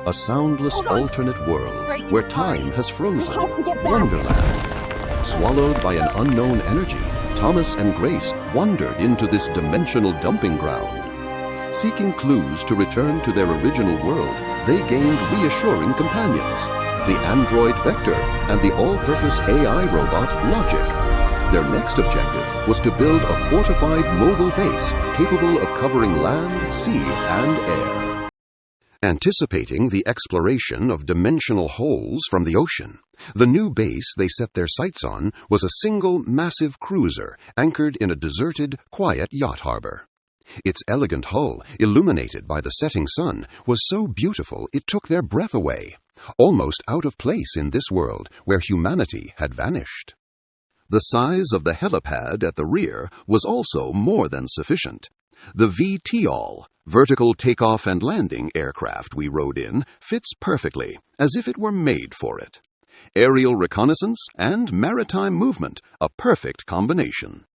a soundless alternate world where time has frozen. Wonderland. Swallowed by an unknown energy, Thomas and Grace wandered into this dimensional dumping ground. Seeking clues to return to their original world, they gained reassuring companions, the android Vector and the all-purpose AI robot Logic. Their next objective was to build a fortified mobile base capable of covering land, sea, and air. Anticipating the exploration of dimensional holes from the ocean, the new base they set their sights on was a single massive cruiser anchored in a deserted, quiet yacht harbor. Its elegant hull, illuminated by the setting sun, was so beautiful it took their breath away, almost out of place in this world where humanity had vanished. The size of the helipad at the rear was also more than sufficient. The VTOL, vertical takeoff and landing aircraft we rode in, fits perfectly, as if it were made for it. Aerial reconnaissance and maritime movement, a perfect combination.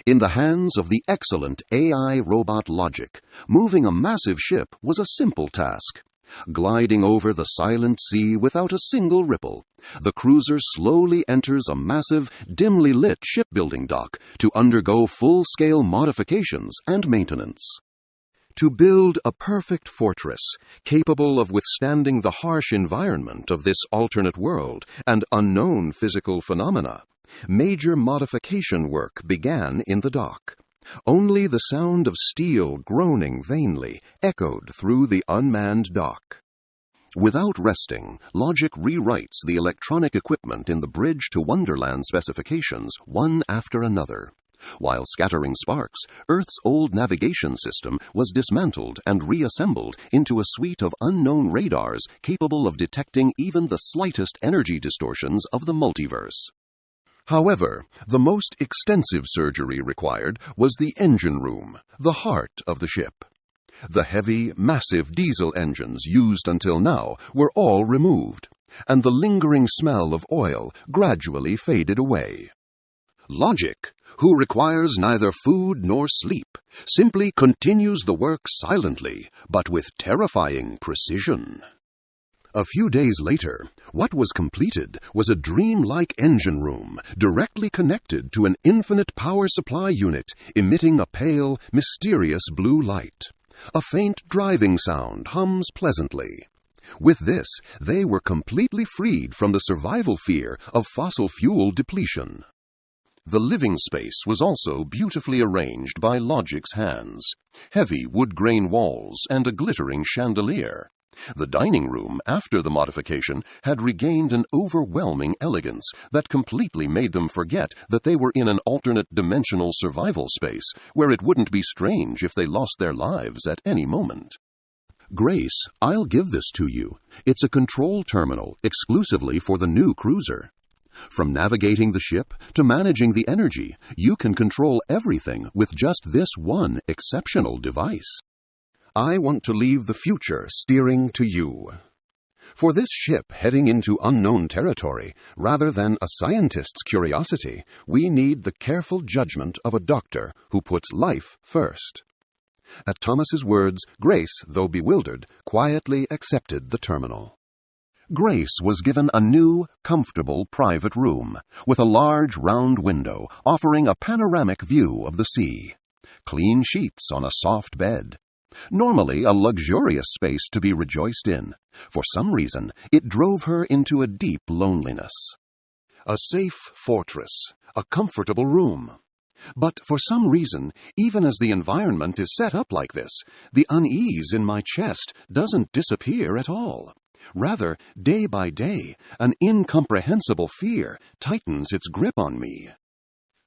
In the hands of the excellent AI robot Logic, moving a massive ship was a simple task. Gliding over the silent sea without a single ripple, the cruiser slowly enters a massive, dimly lit shipbuilding dock to undergo full-scale modifications and maintenance. To build a perfect fortress capable of withstanding the harsh environment of this alternate world and unknown physical phenomena, major modification work began in the dock. Only the sound of steel groaning vainly echoed through the unmanned dock. Without resting, Logic rewrites the electronic equipment in the bridge to Wonderland specifications one after another. While scattering sparks, Earth's old navigation system was dismantled and reassembled into a suite of unknown radars capable of detecting even the slightest energy distortions of the multiverse. However, the most extensive surgery required was the engine room, the heart of the ship. The heavy, massive diesel engines used until now were all removed, and the lingering smell of oil gradually faded away. Logic, who requires neither food nor sleep, simply continues the work silently, but with terrifying precision. A few days later, what was completed was a dreamlike engine room directly connected to an infinite power supply unit emitting a pale, mysterious blue light. A faint driving sound hums pleasantly. With this, they were completely freed from the survival fear of fossil fuel depletion. The living space was also beautifully arranged by Logic's hands, heavy wood-grain walls and a glittering chandelier. The dining room, after the modification, had regained an overwhelming elegance that completely made them forget that they were in an alternate dimensional survival space where it wouldn't be strange if they lost their lives at any moment. Grace, I'll give this to you. It's a control terminal exclusively for the new cruiser. From navigating the ship to managing the energy, you can control everything with just this one exceptional device. I want to leave the future steering to you. For this ship heading into unknown territory, rather than a scientist's curiosity, we need the careful judgment of a doctor who puts life first. At Thomas's words, Grace, though bewildered, quietly accepted the terminal. Grace was given a new, comfortable private room, with a large round window offering a panoramic view of the sea. Clean sheets on a soft bed. Normally a luxurious space to be rejoiced in, for some reason it drove her into a deep loneliness. A safe fortress, a comfortable room. But for some reason, even as the environment is set up like this, the unease in my chest doesn't disappear at all. Rather, day by day, an incomprehensible fear tightens its grip on me.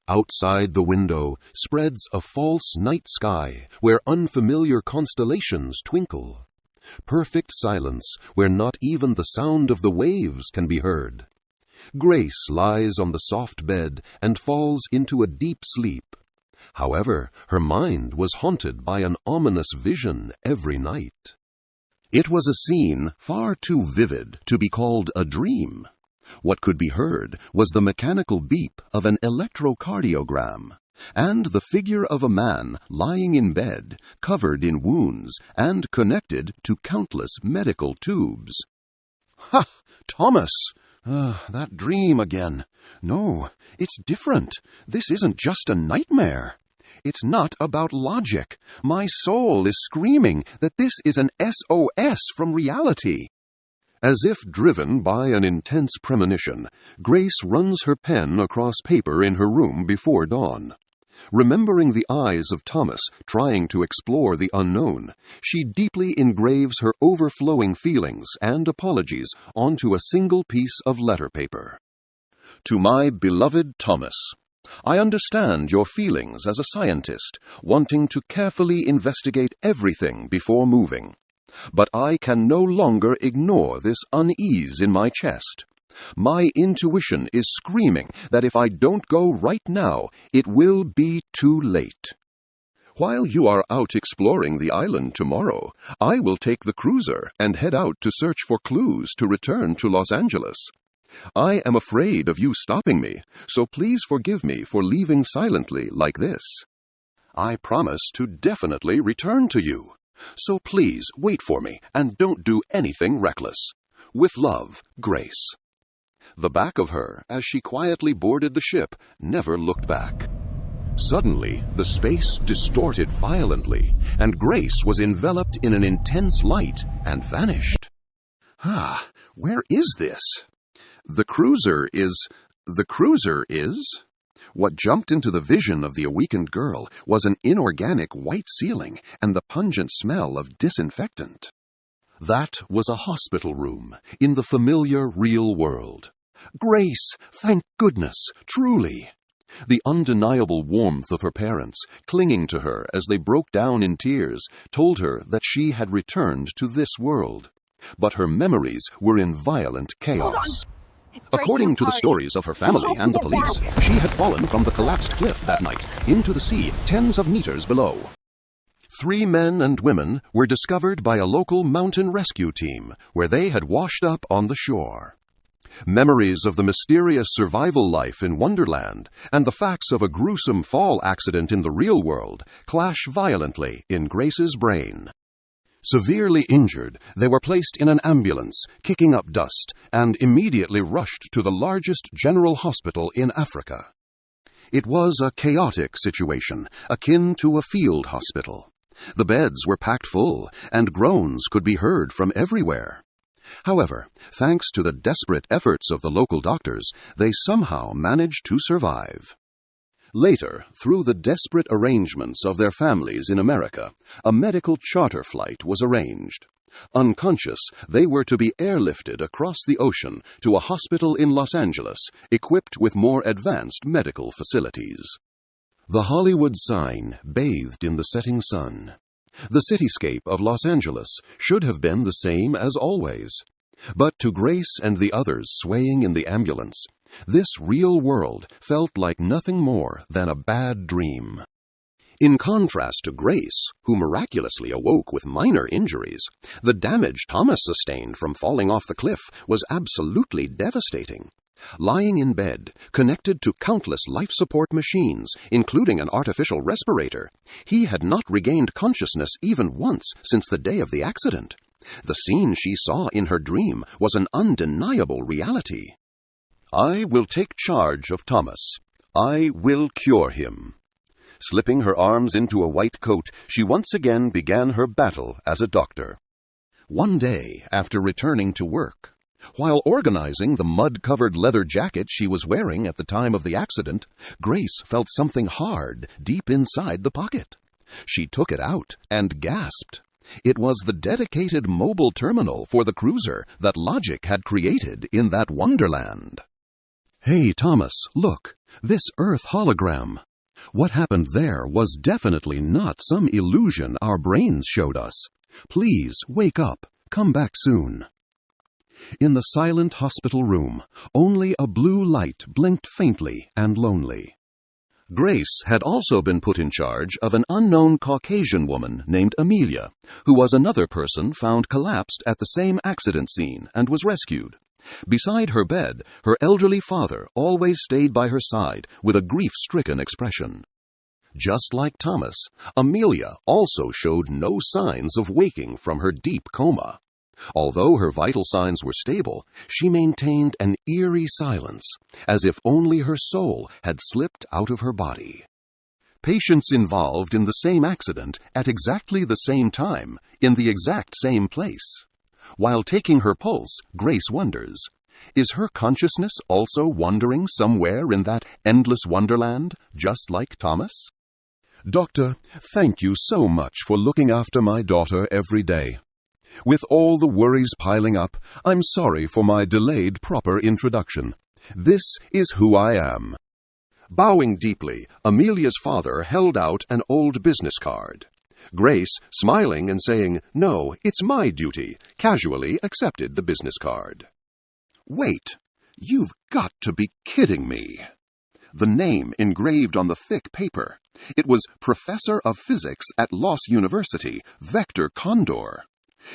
Outside the window spreads a false night sky where unfamiliar constellations twinkle. Perfect silence where not even the sound of the waves can be heard. Grace lies on the soft bed and falls into a deep sleep. However, her mind was haunted by an ominous vision every night. It was a scene far too vivid to be called a dream. What could be heard was the mechanical beep of an electrocardiogram. and the figure of a man lying in bed, covered in wounds and connected to countless medical tubes. "Ha! Thomas! That dream again. No, it's different. This isn't just a nightmare. It's not about logic. My soul is screaming that this is an SOS from reality." As if driven by an intense premonition, Grace runs her pen across paper in her room before dawn. Remembering the eyes of Thomas trying to explore the unknown, she deeply engraves her overflowing feelings and apologies onto a single piece of letter paper. To my beloved Thomas, I understand your feelings as a scientist, wanting to carefully investigate everything before moving. But I can no longer ignore this unease in my chest. My intuition is screaming that if I don't go right now, it will be too late. While you are out exploring the island tomorrow, I will take the cruiser and head out to search for clues to return to Los Angeles. I am afraid of you stopping me, so please forgive me for leaving silently like this. I promise to definitely return to you. So please wait for me and don't do anything reckless. With love, Grace. The back of her, as she quietly boarded the ship, never looked back. Suddenly, the space distorted violently, and Grace was enveloped in an intense light and vanished. Where is this? The cruiser is... What jumped into the vision of the awakened girl was an inorganic white ceiling and the pungent smell of disinfectant. That was a hospital room in the familiar real world. Grace, thank goodness, truly. The undeniable warmth of her parents, clinging to her as they broke down in tears, told her that she had returned to this world. But her memories were in violent chaos. According to the stories of her family and the police, she had fallen from the collapsed cliff that night into the sea tens of meters below. 3 men and women were discovered by a local mountain rescue team where they had washed up on the shore. Memories of the mysterious survival life in Wonderland and the facts of a gruesome fall accident in the real world clash violently in Grace's brain. Severely injured, they were placed in an ambulance, kicking up dust, and immediately rushed to the largest general hospital in Africa. It was a chaotic situation, akin to a field hospital. The beds were packed full, and groans could be heard from everywhere. However, thanks to the desperate efforts of the local doctors, they somehow managed to survive. Later, through the desperate arrangements of their families in America, a medical charter flight was arranged. Unconscious, they were to be airlifted across the ocean to a hospital in Los Angeles, equipped with more advanced medical facilities. The Hollywood sign bathed in the setting sun. The cityscape of Los Angeles should have been the same as always. But to Grace and the others swaying in the ambulance, this real world felt like nothing more than a bad dream. In contrast to Grace, who miraculously awoke with minor injuries, the damage Thomas sustained from falling off the cliff was absolutely devastating. Lying in bed, connected to countless life support machines, including an artificial respirator, he had not regained consciousness even once since the day of the accident. The scene she saw in her dream was an undeniable reality. I will take charge of Thomas. I will cure him. Slipping her arms into a white coat, she once again began her battle as a doctor. One day, after returning to work, while organizing the mud-covered leather jacket she was wearing at the time of the accident, Grace felt something hard deep inside the pocket. She took it out and gasped. It was the dedicated mobile terminal for the cruiser that Logic had created in that Wonderland. Hey, Thomas, look, this Earth hologram. What happened there was definitely not some illusion our brains showed us. Please, wake up. Come back soon. In the silent hospital room, only a blue light blinked faintly and lonely. Grace had also been put in charge of an unknown Caucasian woman named Amelia, who was another person found collapsed at the same accident scene and was rescued. Beside her bed, her elderly father always stayed by her side with a grief-stricken expression. Just like Thomas, Amelia also showed no signs of waking from her deep coma. Although her vital signs were stable, she maintained an eerie silence, as if only her soul had slipped out of her body. Patients involved in the same accident at exactly the same time, in the exact same place. While taking her pulse, Grace wonders, is her consciousness also wandering somewhere in that endless wonderland, just like Thomas? Doctor, thank you so much for looking after my daughter every day. With all the worries piling up, I'm sorry for my delayed proper introduction. This is who I am. Bowing deeply, Amelia's father held out an old business card. Grace, smiling and saying, "No, it's my duty," casually accepted the business card. Wait, you've got to be kidding me. The name engraved on the thick paper. It was Professor of Physics at Loss University, Vector Condor.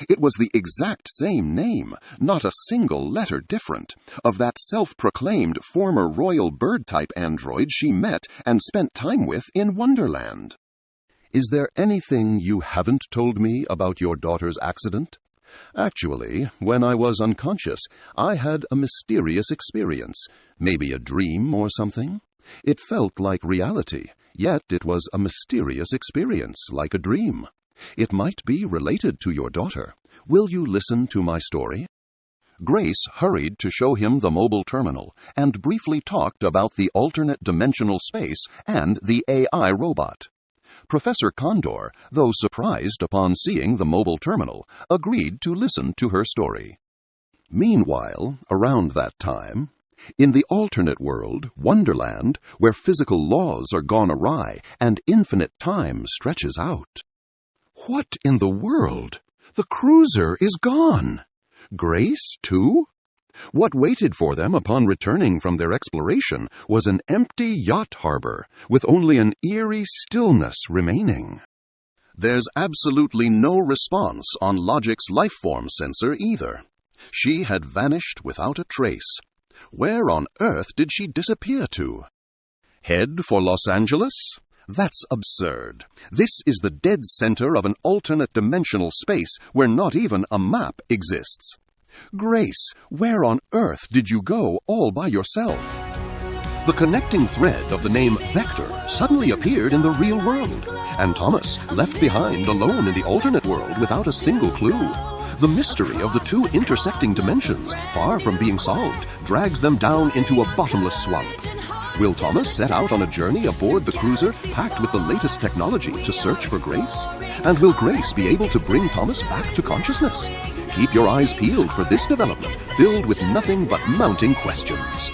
It was the exact same name, not a single letter different, of that self-proclaimed former royal bird-type android she met and spent time with in Wonderland. Is there anything you haven't told me about your daughter's accident? Actually, when I was unconscious, I had a mysterious experience, maybe a dream or something. It felt like reality, yet it was a mysterious experience, like a dream. It might be related to your daughter. Will you listen to my story? Grace hurried to show him the mobile terminal and briefly talked about the alternate dimensional space and the AI robot. Professor Condor, though surprised upon seeing the mobile terminal, agreed to listen to her story. Meanwhile, around that time, in the alternate world, Wonderland, where physical laws are gone awry and infinite time stretches out. What in the world? The cruiser is gone. Grace, too? What waited for them upon returning from their exploration was an empty yacht harbor, with only an eerie stillness remaining. There's absolutely no response on Logic's lifeform sensor either. She had vanished without a trace. Where on earth did she disappear to? Head for Los Angeles? That's absurd. This is the dead center of an alternate dimensional space where not even a map exists. Grace, where on earth did you go all by yourself? The connecting thread of the name Vector suddenly appeared in the real world, and Thomas, left behind alone in the alternate world without a single clue. The mystery of the two intersecting dimensions, far from being solved, drags them down into a bottomless swamp. Will Thomas set out on a journey aboard the cruiser packed with the latest technology to search for Grace? And will Grace be able to bring Thomas back to consciousness? Keep your eyes peeled for this development, filled with nothing but mounting questions.